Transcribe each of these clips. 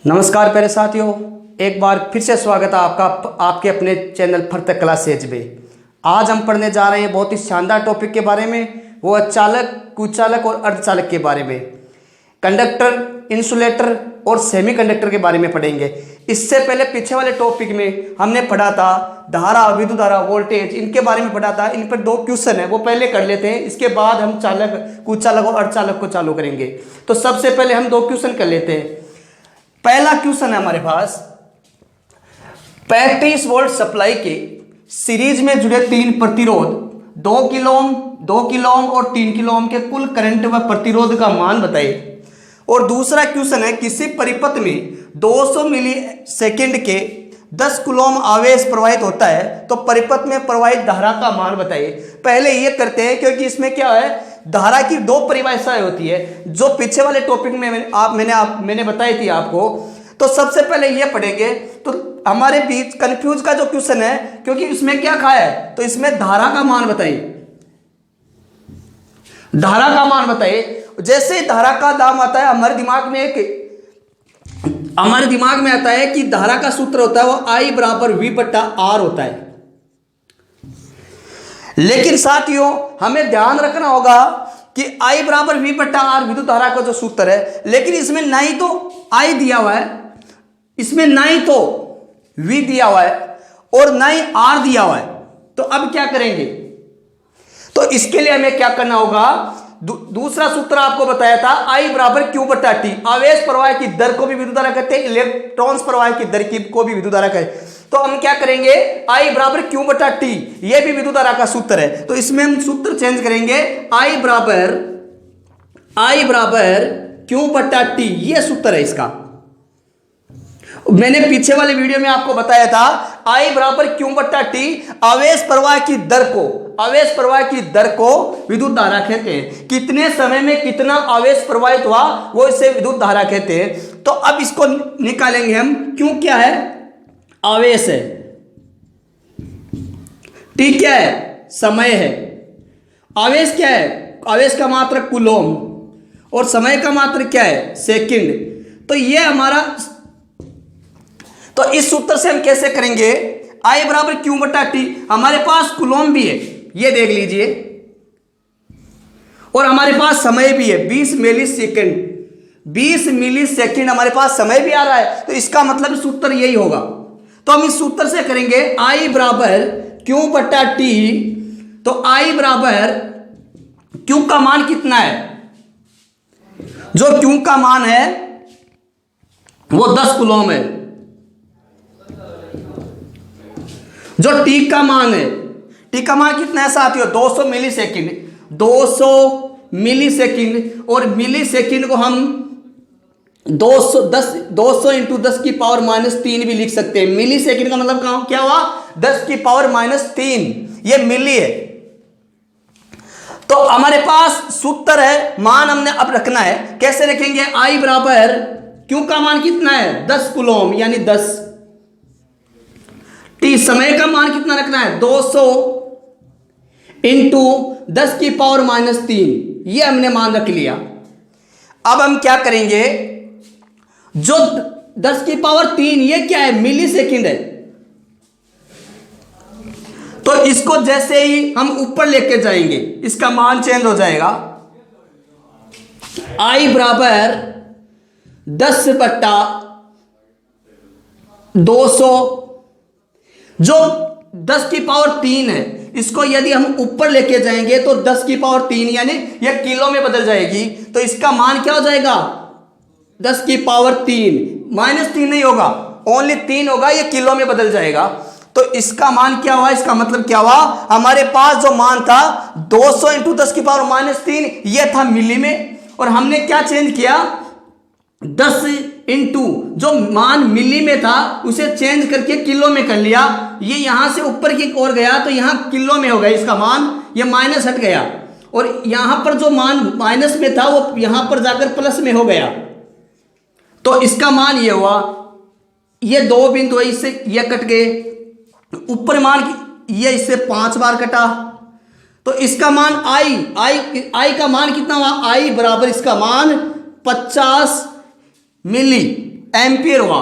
नमस्कार प्यारे साथियों, एक बार फिर से स्वागत है आपका आपके अपने चैनल फर्तक क्लास सेज में। आज हम पढ़ने जा रहे हैं बहुत ही शानदार टॉपिक के बारे में। वो चालक, कुचालक और अर्धचालक के बारे में, कंडक्टर, इंसुलेटर और सेमीकंडक्टर के बारे में पढ़ेंगे। इससे पहले पीछे वाले टॉपिक में हमने पढ़ा था धारा, विद्युत धारा, वोल्टेज, इनके बारे में पढ़ा था। इन पर 2 क्वेश्चन है, वो पहले कर लेते हैं। इसके बाद हम चालक, कुचालक और अर्धचालक को चालू करेंगे। तो सबसे पहले हम 2 क्वेश्चन कर लेते हैं। पहला क्वेश्चन है हमारे पास, 35 वोल्ट सप्लाई के सीरीज में जुड़े 3 प्रतिरोध 2 किलो ओम, 2 किलो ओम और 3 किलो ओम के कुल करंट व प्रतिरोध का मान बताइए। और दूसरा क्वेश्चन है, किसी परिपथ में 200 मिली सेकेंड के 10 किलो ओम आवेश प्रवाहित होता है तो परिपथ में प्रवाहित धारा का मान बताइए। पहले ये करते हैं क्योंकि इसमें क्या है, धारा की 2 परिभाषाएं होती है जो पीछे वाले टॉपिक में मैंने बताई थी आपको। तो सबसे पहले ये पढ़ेंगे। तो हमारे बीच कंफ्यूज का जो क्वेश्चन है, क्योंकि इसमें क्या कहा है, तो इसमें धारा का मान बताइए। धारा का मान बताइए। जैसे धारा का दाम आता है हमारे दिमाग में आता है कि धारा का सूत्र होता है वो I बराबर V बट्टा R होता है। लेकिन साथियों हमें ध्यान रखना होगा कि I बराबर V बट्टा R विद्युत धारा का जो सूत्र है, लेकिन इसमें ना ही तो I दिया हुआ है, इसमें ना ही तो V दिया हुआ है और ना ही R दिया हुआ है। तो अब क्या करेंगे, तो इसके लिए हमें क्या करना होगा, दूसरा सूत्र आपको बताया था I बराबर Q बट्टा T। आवेश प्रवाह की दर को भी विद्युत धारा कहते हैं, इलेक्ट्रॉन्स प्रवाह की दर को भी विद्युत धारा कहते हैं। तो हम क्या करेंगे, I बराबर Q बट्टा T, ये भी विद्युत धारा का सूत्र है। तो इसमें हम सूत्र चेंज करेंगे, I बराबर Q बट्टा T, ये सूत्र है इसका। मैंने पीछे वाले वीडियो में आपको बताया था I बराबर Q बट्टा T, आवेश प्रवाह की दर को विद्युत धारा कहते हैं। कितने समय में कितना आवेश प्रवाहित हुआ वो इसे विद्युत धारा कहते हैं। तो अब इसको निकालेंगे हम। Q क्या है, आवेश है, T क्या है, समय है। आवेश क्या है, आवेश का मात्रक कूलोम और समय का मात्रक क्या है, सेकंड। तो ये हमारा, तो इस सूत्र से हम कैसे करेंगे, I बराबर Q बट्टा T, हमारे पास कूलोम भी है, ये देख लीजिए, और हमारे पास समय भी है 20 मिली सेकेंड। 20 मिली सेकेंड हमारे पास समय भी आ रहा है, तो इसका मतलब सूत्र यही होगा। तो हम इस सूत्र से करेंगे I बराबर Q बट्टा T। तो I बराबर Q का मान कितना है, जो Q का मान है वो 10 कूलोम है। जो T का मान है, T का मान कितना है साथियों, 200 मिली सेकेंड। 200 मिली सेकेंड, और मिली सेकेंड को हम 200 इंटू 10 की पावर -3 भी लिख सकते हैं। मिली सेकेंड का मतलब क्या हुआ, 10 की पावर -3, ये मिली है। तो हमारे पास सूत्र है, मान हमने अब रखना है। कैसे रखेंगे, I बराबर Q का मान कितना है, 10 कूलोम यानी 10। T समय का मान कितना रखना है, 200 इंटू 10 की पावर -3, ये हमने मान रख लिया। अब हम क्या करेंगे, जो 10 की पावर 3 ये क्या है, मिली सेकेंड है। तो इसको जैसे ही हम ऊपर लेके जाएंगे इसका मान चेंज हो जाएगा। I बराबर 10 बट्टा 200, जो 10 की पावर 3 है, इसको यदि हम ऊपर लेके जाएंगे तो 10 की पावर 3 यानी यह किलो में बदल जाएगी। तो इसका मान क्या हो जाएगा, 10 की पावर 3, -3 नहीं होगा, ओनली 3 होगा, ये किलो में बदल जाएगा। तो इसका मान क्या हुआ, इसका मतलब क्या हुआ, हमारे पास जो मान था 200 इंटू 10 की पावर -3, ये था मिली में, और हमने क्या चेंज किया, 10 इंटू जो मान मिली में था उसे चेंज करके किलो में कर लिया। ये यहां से ऊपर की ओर गया तो यहां किलो में हो गया इसका मान, ये माइनस हट गया, और यहां पर जो मान माइनस में था वो यहां पर जाकर प्लस में हो गया। तो इसका मान ये हुआ, ये 2 बिंदु है, इससे ये कट गए, ऊपर मान ये इससे 5 बार कटा। तो इसका मान I का मान कितना हुआ, I बराबर इसका मान 50 मिली एम्पियर हुआ।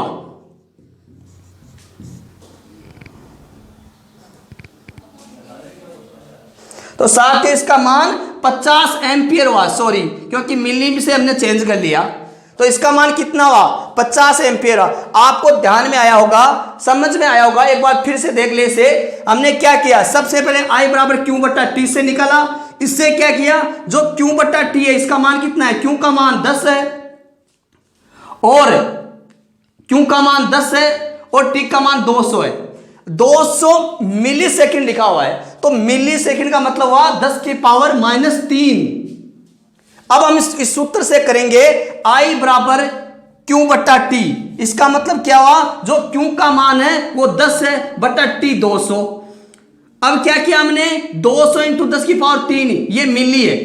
तो साथ ही इसका मान 50 एम्पियर हुआ, सॉरी क्योंकि मिली से हमने चेंज कर लिया, तो इसका मान कितना हुआ 50 एम्पियर हुआ। आपको ध्यान में आया होगा, समझ में आया होगा, एक बार फिर से देख ले। इसे हमने क्या किया, सबसे पहले I बराबर Q बट्टा T से निकाला। इससे क्या किया, जो Q बट्टा T है इसका मान कितना है, Q का मान 10 है और Q का मान 10 है और T का मान 200 है। 200 मिली सेकेंड लिखा हुआ है, तो मिली सेकेंड का मतलब हुआ 10 की पावर -3। अब हम इस सूत्र से करेंगे I बराबर Q बट्टा T। इसका मतलब क्या हुआ, जो Q का मान है वो 10 है बट्टा T 200। अब क्या किया हमने, 200 इंटू 10 की पावर 3, ये मिली है।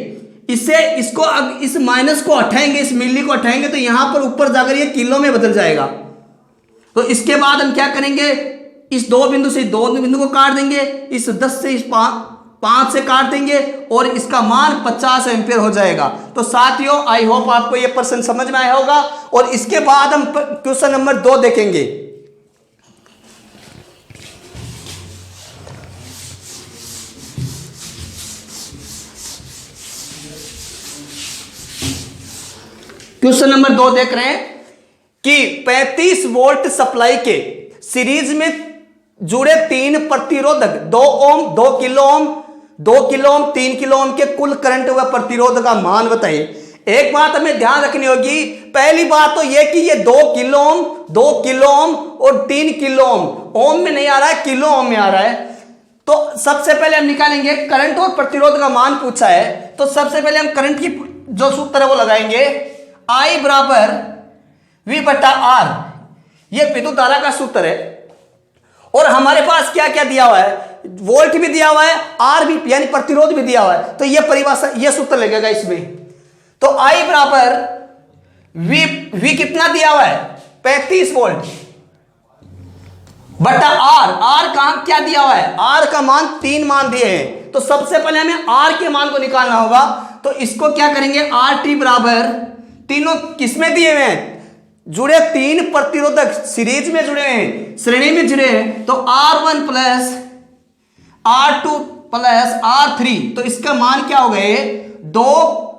इसको अब इस माइनस को हटाएंगे, इस मिली को हटाएंगे तो यहां पर ऊपर जाकर ये किलो में बदल जाएगा। तो इसके बाद हम क्या करेंगे, इस दो बिंदु से दो बिंदु को काट देंगे, इस 10 से इस 5 से काट देंगे और इसका मान 50 एम्पियर हो जाएगा। तो साथियों आई होप आपको ये प्रश्न समझ में आया होगा। और इसके बाद हम क्वेश्चन नंबर 2 देखेंगे। क्वेश्चन नंबर 2 देख रहे हैं कि 35 वोल्ट सप्लाई के सीरीज में जुड़े 3 प्रतिरोधक 2 ओम, 2 kilo ohm, 2 kilo ohm, 3 kilo ohm के कुल करंट व प्रतिरोध का मान बताइए। एक बात हमें ध्यान रखनी होगी, पहली बात तो यह कि ये 2 किलो ओम, 2 किलो ओम और 3 किलो ओम में नहीं आ रहा है, किलो ओम में आ रहा है। तो सबसे पहले हम निकालेंगे करंट और प्रतिरोध का मान पूछा है, तो सबसे पहले हम करंट की जो सूत्र है वो लगाएंगे, I बराबर V बटा R, ये विद्युत धारा का सूत्र है। और हमारे पास क्या क्या दिया हुआ है, वोल्ट भी दिया हुआ है, R भी यानी प्रतिरोध भी दिया हुआ है, तो ये परिभाषा ये सूत्र लगेगा इसमें। तो I बराबर V कितना दिया हुआ है 35 वोल्ट बटा R का क्या दिया हुआ है, R का मान 3 मान दिए हैं। तो सबसे पहले हमें R के मान को निकालना होगा, तो इसको क्या करेंगे, RT बराबर तीनों किसमें दिए हुए हैं, जुड़े 3 प्रतिरोधक सीरीज में जुड़े हैं, श्रेणी में जुड़े हैं, तो R1 plus R2 plus R3, तो इसका मान क्या हो गए 2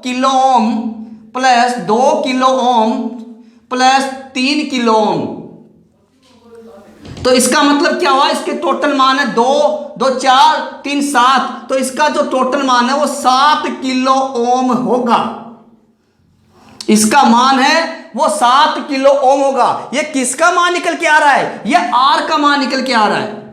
kilo ohm plus 2 kilo ohm plus 3 kilo ohm. तो इसका मतलब क्या हुआ, इसके टोटल मान है 2 2 4 3 7, तो इसका जो टोटल मान है वो 7 किलो ओम होगा। इसका मान है वो 7 किलो ओम होगा। ये किसका मान निकल के आ रहा है, ये R का मान निकल के आ रहा है।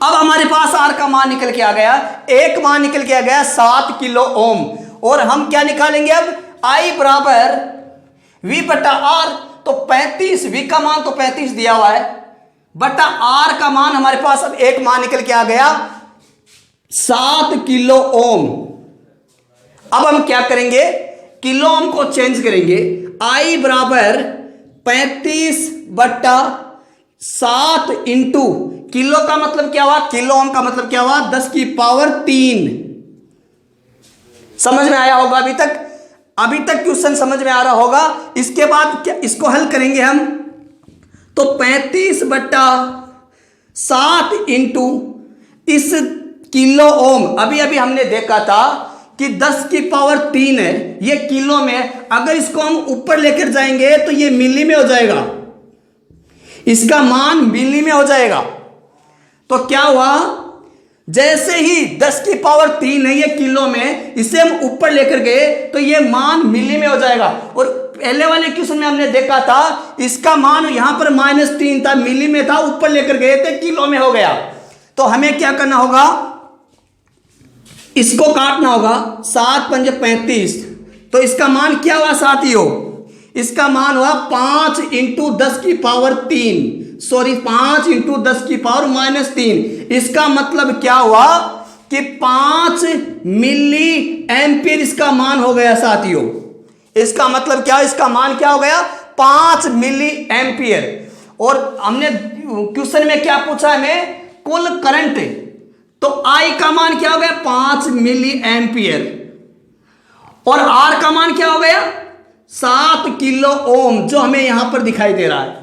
अब हमारे पास R का मान निकल के आ गया, एक मान निकल के आ गया 7 किलो ओम। और हम क्या निकालेंगे अब, I बराबर V बटा R, तो 35, V का मान तो 35 दिया हुआ है बटा R का मान हमारे पास अब एक मान निकल के आ गया 7 किलो ओम। अब हम क्या करेंगे, किलो ओम को चेंज करेंगे, I बराबर 35 बट्टा 7 इंटू किलो का मतलब क्या हुआ, किलो ओम का मतलब क्या हुआ 10 की पावर 3। समझ में आया होगा अभी तक क्वेश्चन समझ में आ रहा होगा। इसके बाद क्या इसको हल करेंगे हम, तो 35 बट्टा 7 इंटू इस किलो ओम, अभी हमने देखा था कि 10 की पावर 3 है, ये किलो में, अगर इसको हम ऊपर लेकर जाएंगे तो ये मिली में हो जाएगा, इसका मान मिली में हो जाएगा। तो क्या हुआ, जैसे ही 10 की पावर 3 है ये किलो में, इसे हम ऊपर लेकर गए तो ये मान मिली में हो जाएगा। और पहले वाले क्वेश्चन में हमने देखा था इसका मान यहां पर -3 था, मिली में था, ऊपर लेकर गए थे किलो में हो गया। तो हमें क्या करना होगा, इसको काटना होगा, 7 पंजे 35, तो इसका मान क्या हुआ साथियों, इसका मान हुआ 5 इंटू 10 की पावर 3, सॉरी 5 इंटू 10 की पावर -3। इसका मतलब क्या हुआ कि 5 मिली एम्पियर इसका मान हो गया साथियों। इसका मतलब क्या, इसका मान क्या हो गया 5 मिली एम्पियर। और हमने क्वेश्चन में क्या पूछा हमें, कुल करंट, तो I का मान क्या हो गया 5 मिली एम्पियर और R का मान क्या हो गया 7 किलो ओम जो हमें यहां पर दिखाई दे रहा है।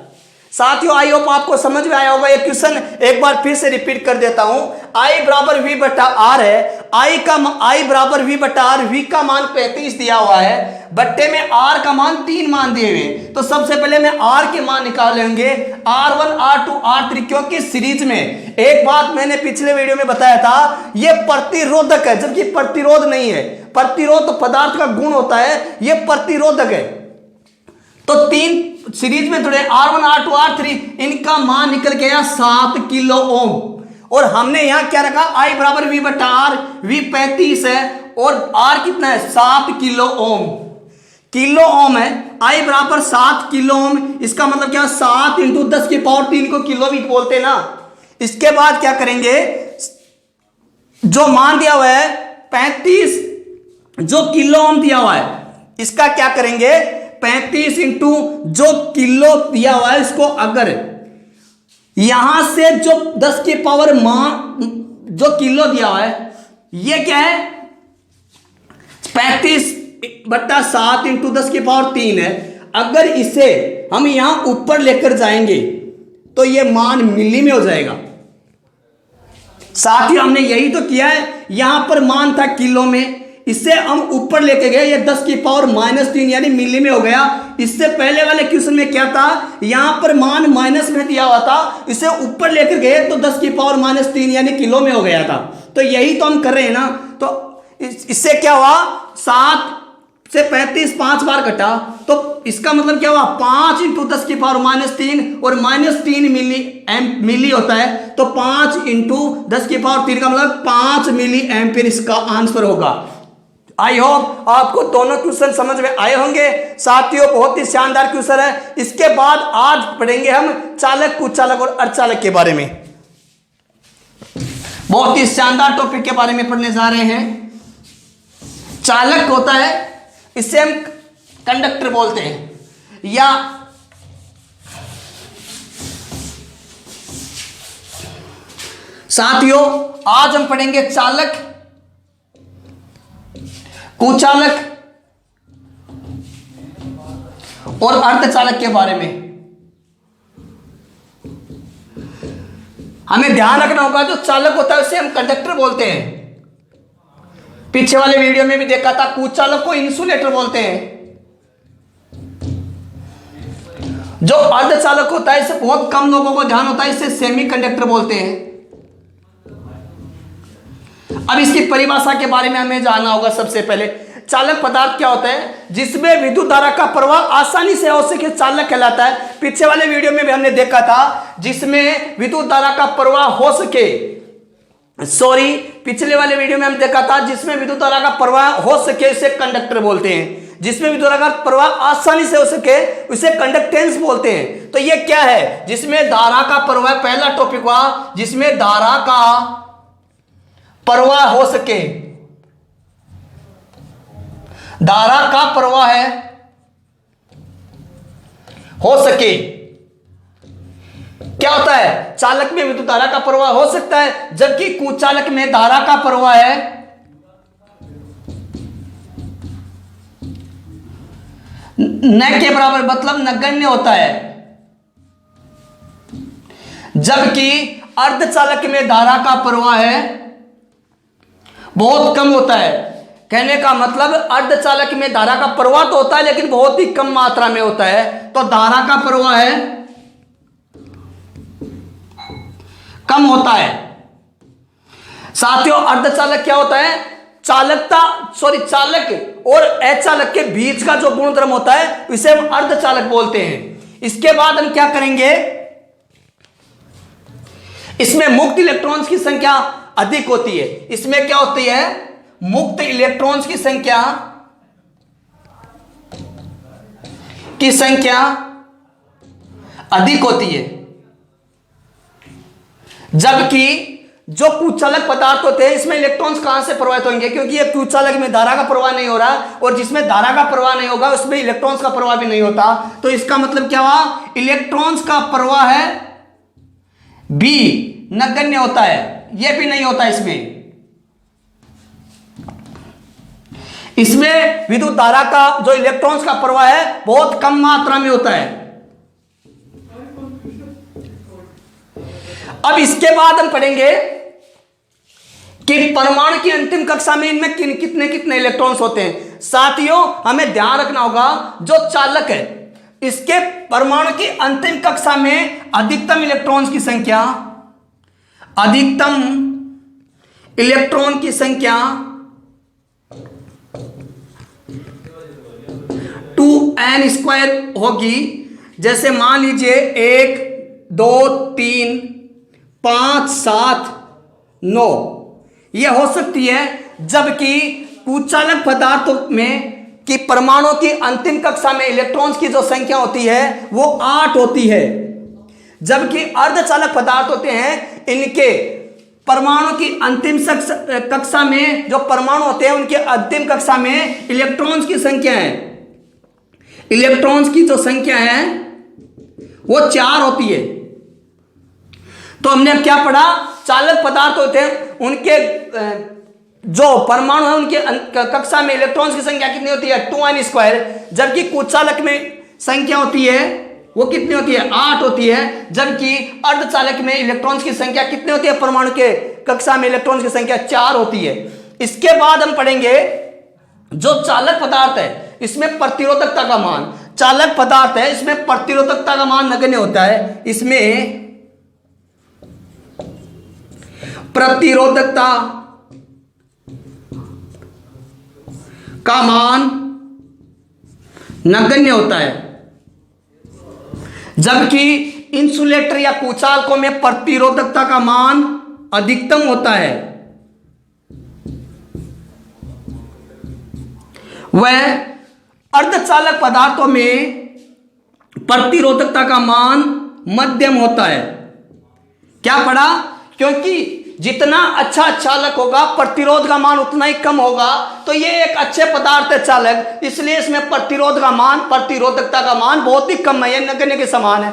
साथियों आई होप आपको समझ में आया होगा। ये क्वेश्चन एक बार फिर से रिपीट कर देता हूं। आई बराबर वी बटा आर है। आई बराबर वी बटा आर, वी का मान 35 दिया हुआ है, बट्टे में आर का मान 3 मान दिए हुए। तो सबसे पहले मैं आर के मान निकाल लेंगे, R1 R2 R3, क्योंकि सीरीज में एक बात मैंने पिछले वीडियो में बताया था, ये प्रतिरोधक है जबकि प्रतिरोध नहीं है। प्रतिरोध तो पदार्थ का गुण होता है, ये प्रतिरोधक है। तो 3 सीरीज में जुड़े R1 R2 R3, इनका मान निकल के आया 7 किलो ओम। और हमने यहां क्या रखा, I बराबर V बटा आर, V 35 है और R कितना है 7 किलो ओम। किलो ओम है, I बराबर 7 किलो ओम। इसका मतलब क्या, 7 इंटू 10 की पावर 3 को किलो भी बोलते ना। इसके बाद क्या करेंगे, जो मान दिया हुआ है 35 जो किलो ओम दिया हुआ है, इसका क्या करेंगे, 35 इंटू जो किलो दिया हुआ है, इसको अगर यहां से जो 10 की पावर मान जो किलो दिया हुआ है, ये क्या है 35 बट्टा 7 इंटू 10 की पावर 3 है। अगर इसे हम यहां ऊपर लेकर जाएंगे तो ये मान मिली में हो जाएगा। साथियों हमने यही तो किया है, यहां पर मान था किलो में, इससे हम ऊपर लेके गए, ये 10 की पावर -3 यानी मिली में हो गया। इससे पहले वाले क्वेश्चन में क्या था, यहां पर मान माइनस में दिया हुआ था, इसे ऊपर लेकर गए तो 10 की पावर -3 यानी किलो में हो गया था। तो यही तो हम कर रहे हैं ना। तो इससे क्या हुआ, 7 से 35 5 बार कटा, तो इसका मतलब क्या हुआ 5 इंटू 10 की पावर -3 और -3 मिली होता है, तो 5 इंटू 10 की पावर 3 का मतलब 5 मिली एम्पियर इसका आंसर होगा। आई होप आपको दोनों क्वेश्चन समझ में आए होंगे। साथियों बहुत ही शानदार क्वेश्चन है। इसके बाद आज पढ़ेंगे हम चालक, कुचालक और अर्धचालक के बारे में। बहुत ही शानदार टॉपिक के बारे में पढ़ने जा रहे हैं। चालक होता है, इसे हम कंडक्टर बोलते हैं, या साथियों आज हम पढ़ेंगे चालक, कुचालक और अर्धचालक के बारे में। हमें ध्यान रखना होगा, जो चालक होता है उसे हम कंडक्टर बोलते हैं। पीछे वाले वीडियो में भी देखा था, कुचालक को इंसुलेटर बोलते हैं। जो अर्धचालक होता है, इसे बहुत कम लोगों को ध्यान होता है, इसे सेमी कंडक्टर बोलते हैं। अब इसकी परिभाषा के बारे में हमें जानना होगा। सबसे पहले चालक पदार्थ क्या होता है, जिसमें विद्युत धारा का प्रवाह आसानी से हो सके, चालक कहलाता है। पीछे वाले वीडियो में भी हमने देखा था, जिसमें विद्युत धारा का प्रवाह हो सके, पिछले वाले वीडियो में हम देखा था, जिसमें विद्युत धारा का प्रवाह हो सके उसे कंडक्टर बोलते हैं। जिसमें विद्युत धारा का प्रवाह आसानी से हो सके उसे कंडक्टेंस बोलते हैं। तो ये क्या है, जिसमें धारा का प्रवाह, पहला टॉपिक हुआ जिसमें धारा का प्रवाह हो सके, धारा का प्रवाह है हो सके। क्या होता है, चालक में विद्युत धारा का प्रवाह हो सकता है, जबकि कुचालक में धारा का प्रवाह है न के बराबर, मतलब नगण्य होता है। जबकि अर्धचालक में धारा का प्रवाह है बहुत कम होता है। कहने का मतलब अर्धचालक में धारा का प्रवाह तो होता है लेकिन बहुत ही कम मात्रा में होता है। तो धारा का प्रवाह है कम होता है। साथियों अर्धचालक क्या होता है, चालक और अचालक के बीच का जो गुणधर्म होता है इसे हम अर्धचालक बोलते हैं। इसके बाद हम क्या करेंगे, इसमें मुक्त इलेक्ट्रॉन्स की संख्या अधिक होती है। इसमें क्या होती है, मुक्त इलेक्ट्रॉन्स की संख्या अधिक होती है। जबकि जो कुचालक पदार्थ होते हैं इसमें इलेक्ट्रॉन्स कहां से प्रवाहित होंगे, क्योंकि ये कुचालक में धारा का प्रवाह नहीं हो रहा, और जिसमें धारा का प्रवाह नहीं होगा उसमें इलेक्ट्रॉन्स का प्रवाह भी नहीं होता। तो इसका मतलब क्या हुआ, इलेक्ट्रॉन्स का प्रवाह है बी, नगण्य होता है, यह भी नहीं होता इसमें। इसमें विद्युत धारा का जो इलेक्ट्रॉन्स का प्रवाह है बहुत कम मात्रा में होता है। अब इसके बाद हम पढ़ेंगे कि परमाणु की अंतिम कक्षा में इनमें कितने कितने इलेक्ट्रॉन्स होते हैं। साथियों, हमें ध्यान रखना होगा जो चालक है इसके परमाणु की अंतिम कक्षा में अधिकतम इलेक्ट्रॉन्स की संख्या, अधिकतम इलेक्ट्रॉन की संख्या 2n² होगी। जैसे मान लीजिए 1 2 3 5 7 9 यह हो सकती है, जबकि कुचालक पदार्थों में कि परमाणु की अंतिम कक्षा में इलेक्ट्रॉन्स की जो संख्या होती है वो 8 होती है, जबकि अर्धचालक पदार्थ होते हैं इनके परमाणु की अंतिम कक्षा में जो परमाणु होते हैं उनके अंतिम कक्षा में इलेक्ट्रॉन्स की संख्या है, इलेक्ट्रॉन्स की जो संख्या है वो 4 होती है। तो हमने अब क्या पढ़ा, चालक पदार्थ होते हैं उनके जो परमाणु है उनके कक्षा में इलेक्ट्रॉन्स की संख्या कितनी होती है 2n², जबकि कुचालक में संख्या होती है वो कितनी होती है 8 होती है, जबकि अर्धचालक में इलेक्ट्रॉन्स की संख्या कितनी होती है, परमाणु के कक्षा में इलेक्ट्रॉन्स की संख्या 4 होती है। इसके बाद हम पढ़ेंगे जो चालक पदार्थ है इसमें प्रतिरोधकता का मान, चालक पदार्थ है इसमें प्रतिरोधकता का मान नगण्य होता है, इसमें प्रतिरोधकता का मान नगण्य होता है, जबकि इंसुलेटर या कुचालकों में प्रतिरोधकता का मान अधिकतम होता है। वह अर्धचालक पदार्थों में प्रतिरोधकता का मान मध्यम होता है। क्या पढ़ा, क्योंकि जितना अच्छा चालक होगा प्रतिरोध का मान उतना ही कम होगा, तो ये एक अच्छे पदार्थ है चालक, इसलिए इसमें प्रतिरोध का मान, प्रतिरोधकता का मान बहुत ही कम है, ये नगण्य के समान है।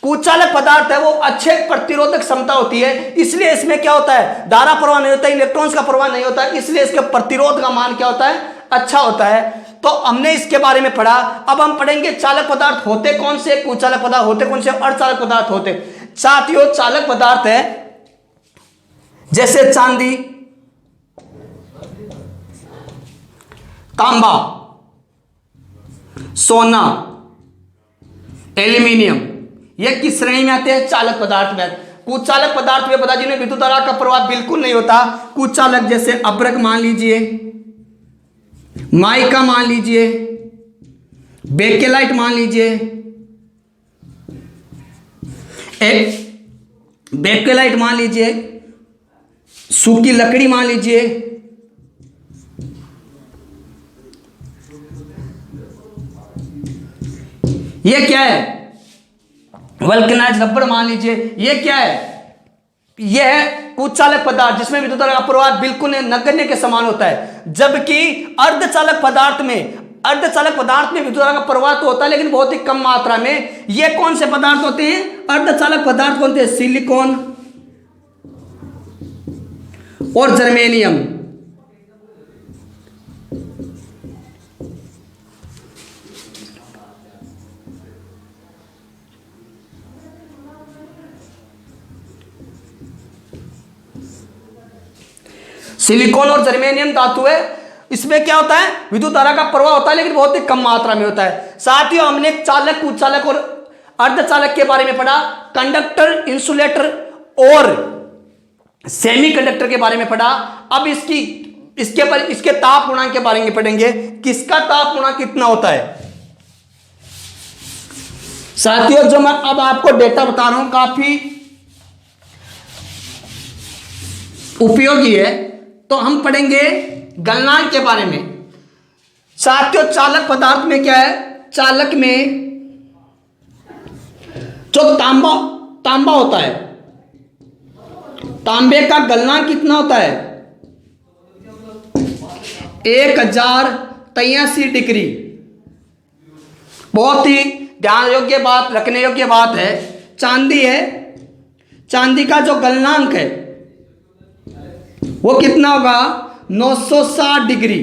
कुचालक पदार्थ है वो अच्छे प्रतिरोधक क्षमता होती है, इसलिए इसमें क्या होता है धारा प्रवाह नहीं होता है, इलेक्ट्रॉन्स का प्रवाह नहीं होता है, इसलिए इसके प्रतिरोध का मान क्या होता है अच्छा होता है। तो हमने इसके बारे में पढ़ा। अब हम पढ़ेंगे चालक पदार्थ होते कौन से, कुचालक पदार्थ होते कौन से, अर्धचालक पदार्थ होते। साथियों, चालक पदार्थ है जैसे चांदी, तांबा, सोना, एल्यूमिनियम, ये किस श्रेणी में आते हैं, चालक पदार्थ में। कुचालक पदार्थ में पता जिन्हें विद्युत धारा का प्रवाह बिल्कुल नहीं होता, कुचालक जैसे अभ्रक मान लीजिए, माइका मान लीजिए, बेकेलाइट मान लीजिए, बेकेलाइट मान लीजिए, सूखी लकड़ी मान लीजिए, ये क्या है, वल्कनाइज्ड रबर मान लीजिए, ये क्या है, ये है कुचालक पदार्थ जिसमें विद्युत धारा का प्रवाह बिल्कुल नगण्य के समान होता है। जबकि अर्धचालक पदार्थ में विद्युत धारा का प्रवाह तो होता है लेकिन बहुत ही कम मात्रा में। ये कौन से पदार्थ होते हैं, अर्धचालक पदार्थ कौन थे, सिलिकॉन और जर्मेनियम। सिलिकॉन और जर्मेनियम धातु है, इसमें क्या होता है विद्युत धारा का प्रवाह होता है लेकिन बहुत ही कम मात्रा में होता है। साथियों, हमने चालक, कुचालक और अर्धचालक के बारे में पढ़ा, कंडक्टर, इंसुलेटर और सेमीकंडक्टर के बारे में पढ़ा। अब इसके ताप गुणांक के बारे में पढ़ेंगे, किसका ताप गुणांक कितना होता है। साथियों, जो मैं अब आपको डेटा बता रहा हूं काफी उपयोगी है, तो हम पढ़ेंगे गलनांक के बारे में। साथियों, चालक पदार्थ में क्या है, चालक में जो तांबा होता है, तांबे का गलनांक कितना होता है 1083 डिग्री। बहुत ही ध्यान योग्य बात, रखने योग्य बात है। चांदी है, चांदी का जो गलनांक है वो कितना होगा 960 डिग्री।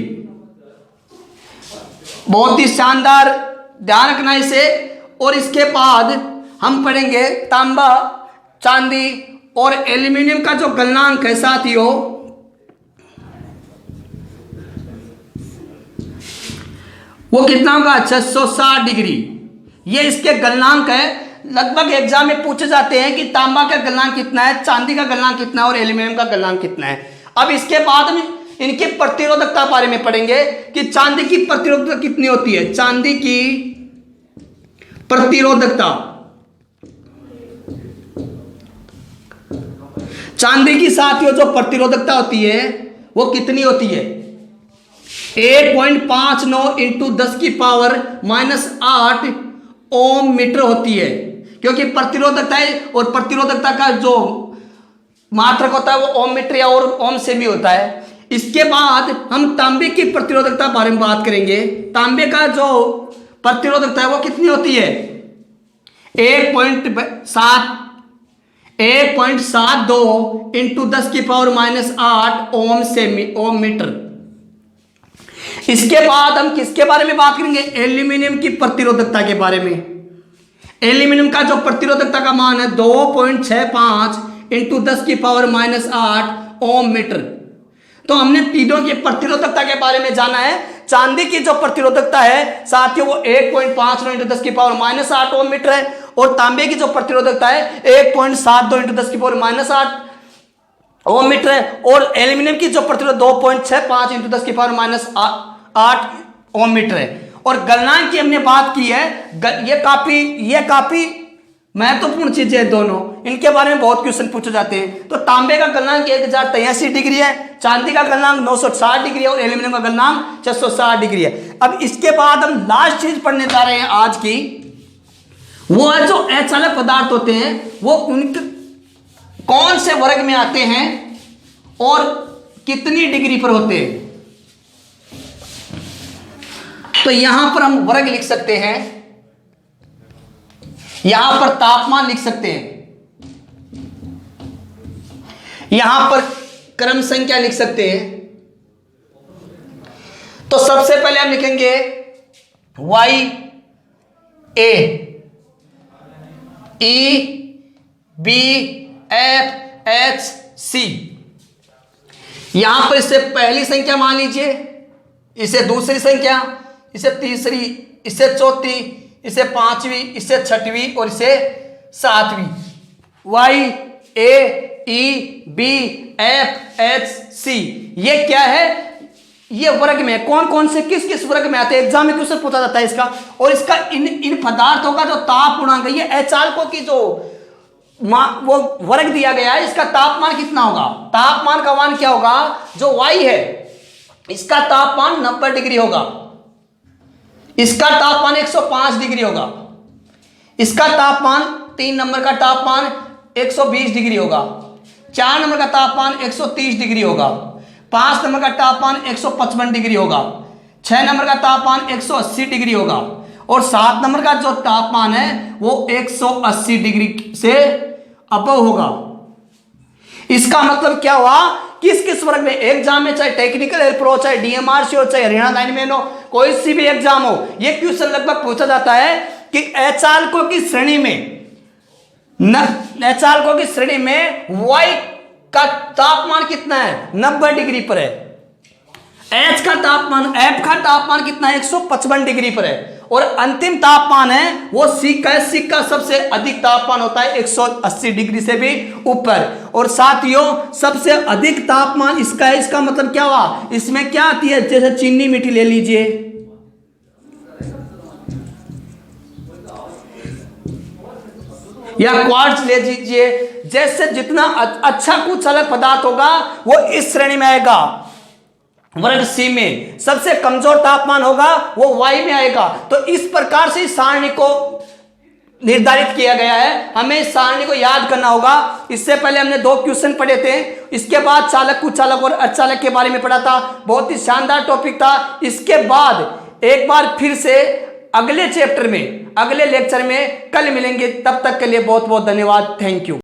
बहुत ही शानदार, ध्यान रखना इसे। और इसके बाद हम पढ़ेंगे तांबा, चांदी और एल्यूमिनियम का जो गलनांक है साथियों, वो कितना होगा? 660 डिग्री। ये इसके गलनांक है। लगभग एग्जाम में पूछे जाते हैं कि तांबा का गलनांक कितना है, चांदी का गलनांक कितना है और एल्यूमिनियम का गलनांक कितना है। अब इसके बाद हम इनकी प्रतिरोधकता बारे में पढ़ेंगे कि चांदी की प्रतिरोधकता कितनी होती है। चांदी की प्रतिरोधकता, चांदी की साथियों जो प्रतिरोधकता होती है वो कितनी होती है? 1.59 इंटू 10 की पावर -8 ओम मीटर होती है, क्योंकि प्रतिरोधकता है और प्रतिरोधकता का जो मात्रक होता है वो ओम मीटर या और ओम से भी होता है। इसके बाद हम तांबे की प्रतिरोधकता बारे में बात करेंगे। तांबे का जो प्रतिरोधकता है वो कितनी होती है? 1.72 इंटू 10 की पावर -8 ओम मीटर। इसके बाद हम किसके बारे में बात करेंगे? एल्यूमिनियम की प्रतिरोधकता के बारे में। एल्यूमिनियम का जो प्रतिरोधकता का मान है 2.65 इंटू 10 की पावर -8 ओम मीटर। तो हमने तीनों की प्रतिरोधकता के बारे में जाना है। चांदी की जो प्रतिरोधकता है साथियों वो 1.59 इंटू 10 की पावर -8 ओम मीटर है, और तांबे की जो प्रतिरोधकता है 1.72 इंटू 10 की पावर -8 ओम मीटर है, और एल्यूमिनियम की जो प्रतिरोध 2.65 इंटू 10 की पावर -8 ओम मीटर है। और गलनांक की हमने बात की है। ये काफी महत्वपूर्ण चीजें हैं दोनों, इनके बारे में बहुत क्वेश्चन पूछे जाते हैं। तो तांबे का गलनांक 1083 डिग्री है, चांदी का गलनांक 960 डिग्री है और एल्यूमिनियम का गलनांक 660 डिग्री है। अब इसके बाद हम लास्ट चीज पढ़ने जा रहे हैं आज की, वो है जो अचालक पदार्थ होते हैं वो उनके कौन से वर्ग में आते हैं और कितनी डिग्री पर होते हैं। तो यहां पर हम वर्ग लिख सकते हैं, यहां पर तापमान लिख सकते हैं, यहां पर क्रम संख्या लिख सकते हैं। तो सबसे पहले हम लिखेंगे YA EBFHC। यहां पर इसे पहली संख्या मान लीजिए, इसे दूसरी संख्या, इसे तीसरी, इसे चौथी, इसे पांचवी, इसे छठवीं और इसे सातवीं। YAEBFHC ये क्या है? ये वर्ग में कौन कौन से किस किस वर्ग में आते हैं, एग्जाम में क्वेश्चन पूछा जाता है इसका। और इसका इन पदार्थों का जो ताप गुणांक है, ये अचालकों की जो वो वर्ग दिया गया है, इसका तापमान कितना होगा? तापमान का मान क्या होगा? जो Y है इसका तापमान 90 डिग्री होगा, इसका तापमान 105 डिग्री होगा, इसका तापमान 3 नंबर का तापमान 120 डिग्री होगा, 4 नंबर का तापमान 130 डिग्री होगा, 5 नंबर का तापमान 155 डिग्री होगा, 6 नंबर का तापमान 180 डिग्री होगा, और 7 नंबर का जो तापमान है वो 180 डिग्री से अबव होगा। इसका मतलब क्या हुआ? किस किस वर्ग में एग्जाम में, चाहे टेक्निकल हेल्पर हो, चाहे DMRC हो, चाहे हरियाणा लाइनमैन हो, कोई सी भी एग्जाम हो, ये क्वेश्चन लगभग पूछा जाता है कि अचालकों की श्रेणी में Y का तापमान कितना है? 90 डिग्री पर है। F का तापमान कितना है? 155 डिग्री पर है। और अंतिम तापमान है वो C का सबसे अधिक तापमान होता है 180 डिग्री से भी ऊपर। और साथियों सबसे अधिक तापमान इसका है, इसका मतलब क्या हुआ? इसमें क्या आती है? जैसे चीनी मिट्टी ले लीजिए, या क्वार्ट्ज ले लीजिए, जैसे जितना अच्छा कुछ अलग पदार्थ होगा वो इस श्रेणी में आएगा। वर्ग C में सबसे कमजोर तापमान होगा वो Y में आएगा। तो इस प्रकार से सारणी को निर्धारित किया गया है, हमें इस सारणी को याद करना होगा। इससे पहले हमने 2 क्वेश्चन पढ़े थे, इसके बाद चालक, कुचालक और अचालक के बारे में पढ़ा था। बहुत ही शानदार टॉपिक था। इसके बाद एक बार फिर से अगले चैप्टर में, अगले लेक्चर में कल मिलेंगे। तब तक के लिए बहुत बहुत धन्यवाद। Thank you.